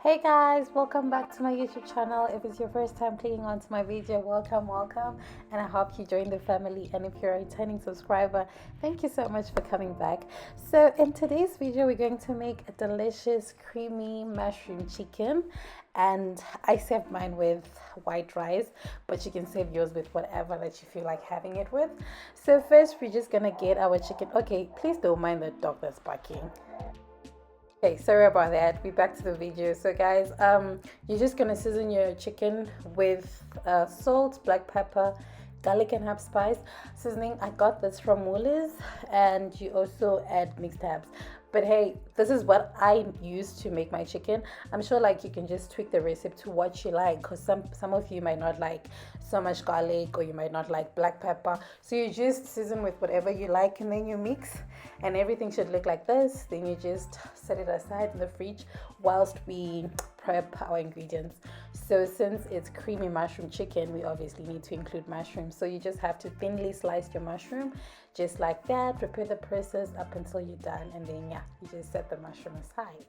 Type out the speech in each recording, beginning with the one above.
Hey guys, welcome back to my YouTube channel. If it's your first time clicking onto my video, welcome, and I hope you join the family. And if you're a returning subscriber, thank you so much for coming back. So in today's video, we're going to make a delicious creamy mushroom chicken, and I served mine with white rice, but you can serve yours with whatever that you feel like having it with. So first, we're just gonna get our chicken. Okay, please don't mind the dog that's barking. Okay, sorry about that. We're back to the video. So guys, you're just gonna season your chicken with salt, black pepper, garlic and herb spice seasoning. I got this from Woolies, and you also add mixed herbs. But hey, this is what I use to make my chicken. I'm sure like you can just tweak the recipe to what you like, because some of you might not like so much garlic, or you might not like black pepper. So you just season with whatever you like, and then you mix, and everything should look like this. Then you just set it aside in the fridge whilst we prep our ingredients. So since it's creamy mushroom chicken, we obviously need to include mushrooms. So you just have to thinly slice your mushroom just like that. Prepare the process up until you're done, and then yeah, you just set the mushroom aside.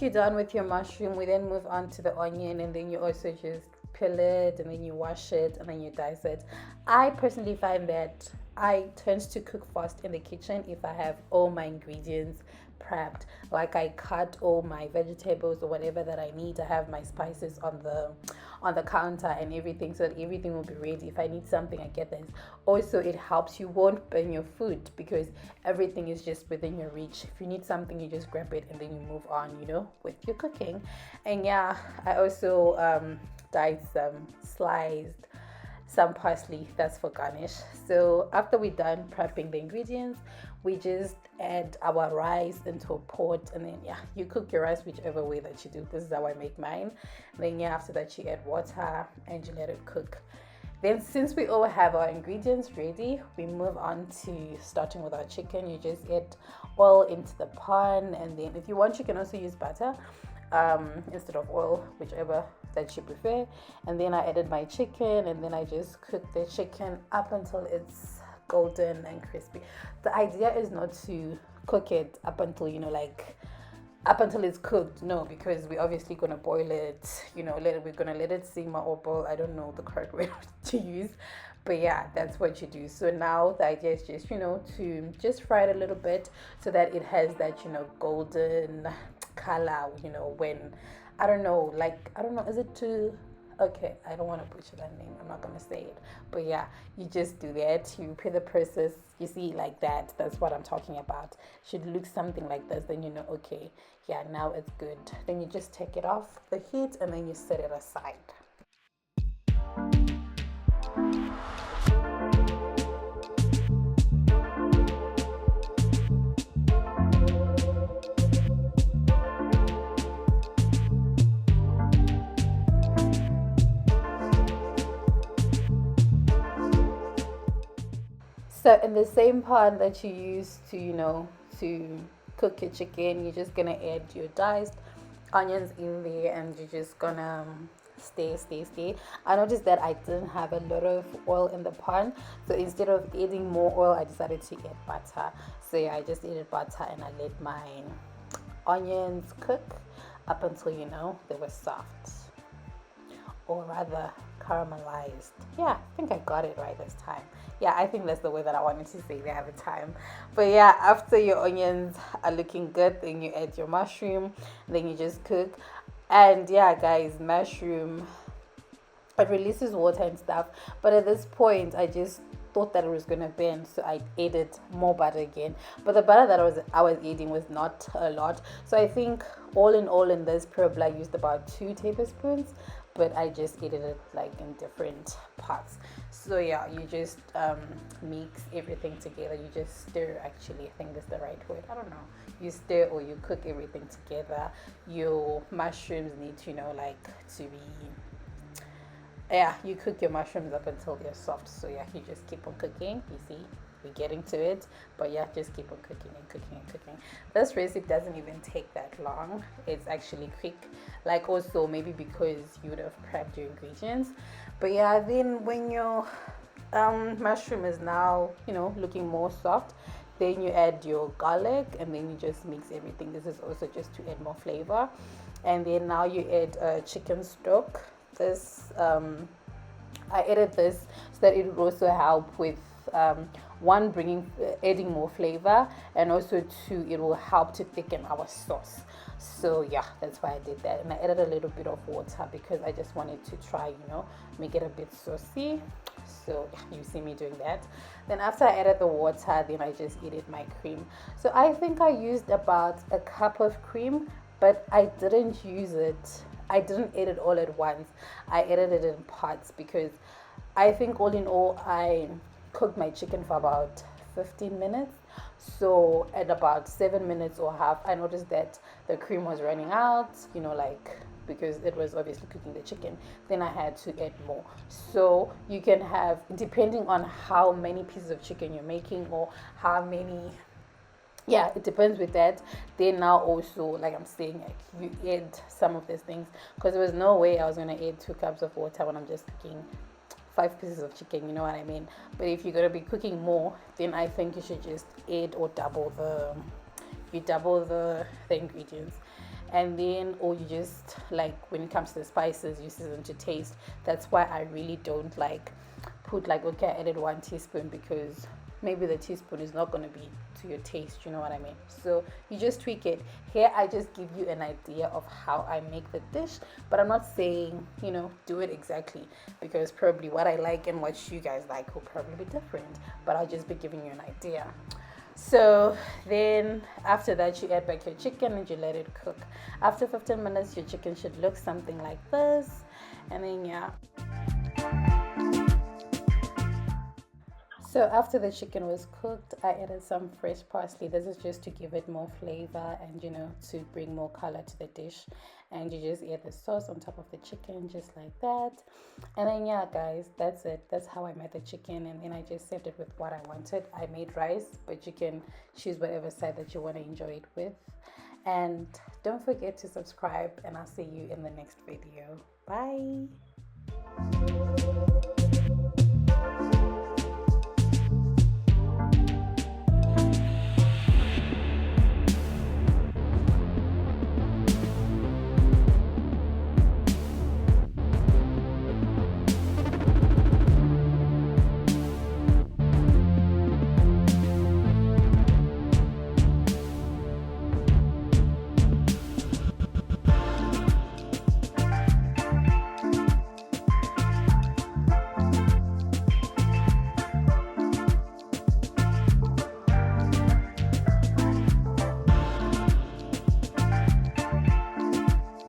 You're done with your mushroom, we then move on to the onion, and then you also just peel it, and then you wash it, and then you dice it. I personally find that I tend to cook fast in the kitchen if I have all my ingredients prepped. Like I cut all my vegetables or whatever that I need. I have my spices on the counter and everything, so that everything will be ready. If I need something, I get this. Also, it helps you won't burn your food because everything is just within your reach. If you need something, you just grab it and then you move on, with your cooking. And yeah, I also diced some sliced some parsley, that's for garnish. So after we're done prepping the ingredients, we just add our rice into a pot, and then yeah, you cook your rice whichever way that you do. This is how I make mine. And then yeah, after that you add water and you let it cook. Then since we all have our ingredients ready, we move on to starting with our chicken. You just add oil into the pan, and then if you want, you can also use butter instead of oil, whichever that you prefer. And then I added my chicken, and then I just cooked the chicken up until it's golden and crispy. The idea is not to cook it up until up until it's cooked, no, because we're obviously gonna boil it, we're gonna let it simmer or boil. I don't know the correct word to use, but yeah, that's what you do. So now the idea is just to just fry it a little bit so that it has that golden color. When I don't know, is it too okay? I don't want to butcher that name. I'm not gonna say it, but yeah, you just do that. You repeat the process. You see, like that. That's what I'm talking about. Should look something like this. Then okay, yeah, now it's good. Then you just take it off the heat, and then you set it aside. So in the same pan that you use to cook your chicken, you're just gonna add your diced onions in there, and you're just gonna stir. I noticed that I didn't have a lot of oil in the pan, so instead of adding more oil, I decided to add butter. So yeah, I just added butter, and I let my onions cook up until they were soft, or rather caramelized. Yeah, I think I got it right this time. Yeah, I think that's the way that I wanted to say it at the time. But yeah, after your onions are looking good, then you add your mushroom, then you just cook. And yeah, guys, mushroom, it releases water and stuff, but at this point I just thought that it was gonna burn, so I added more butter again. But the butter that I was eating was not a lot, so I think all in this probably I used about 2 tablespoons, but I just added it like in different parts. So yeah, you just mix everything together. You just stir, actually I think that's the right word, I don't know. You stir or you cook everything together. Your mushrooms need to to be, yeah, you cook your mushrooms up until they're soft. So yeah, you just keep on cooking, you see. we're getting to it. But yeah, just keep on cooking and cooking and cooking. This recipe doesn't even take that long. It's actually quick. Like, also maybe because you would have prepped your ingredients. But yeah, then when your mushroom is now, looking more soft, then you add your garlic, and then you just mix everything. This is also just to add more flavor. And then now you add chicken stock. This I added this so that it would also help with one, bringing adding more flavor, and also two, it will help to thicken our sauce. So yeah, that's why I did that. And I added a little bit of water because I just wanted to try, make it a bit saucy. So yeah, you see me doing that. Then after I added the water, then I just added my cream. So I think I used about a cup of cream, but I didn't use it. I didn't add it all at once. I added it in parts because I think all in all I cooked my chicken for about 15 minutes. So at about 7 minutes or half, I noticed that the cream was running out, like, because it was obviously cooking the chicken. Then I had to add more. So you can have, depending on how many pieces of chicken you're making, or how many, yeah, it depends with that. Then now also, like I'm saying, like, you add some of these things, because there was no way I was going to add 2 cups of water when I'm just cooking 5 pieces of chicken, you know what I mean? But if you're going to be cooking more, then I think you should just add or double the ingredients. And then, or you just, like, when it comes to the spices, you season to taste. That's why I really don't like put, like, okay, I added 1 teaspoon, because maybe the teaspoon is not going to be to your taste, you know what I mean? So you just tweak it. Here I just give you an idea of how I make the dish, but I'm not saying, do it exactly, because probably what I like and what you guys like will probably be different, but I'll just be giving you an idea. So then after that, you add back your chicken and you let it cook. After 15 minutes, your chicken should look something like this. And then yeah. So after the chicken was cooked, I added some fresh parsley. This is just to give it more flavor and, to bring more color to the dish. And you just add the sauce on top of the chicken, just like that. And then yeah, guys, that's it. That's how I made the chicken. And then I just served it with what I wanted. I made rice, but you can choose whatever side that you want to enjoy it with. And don't forget to subscribe, and I'll see you in the next video. Bye.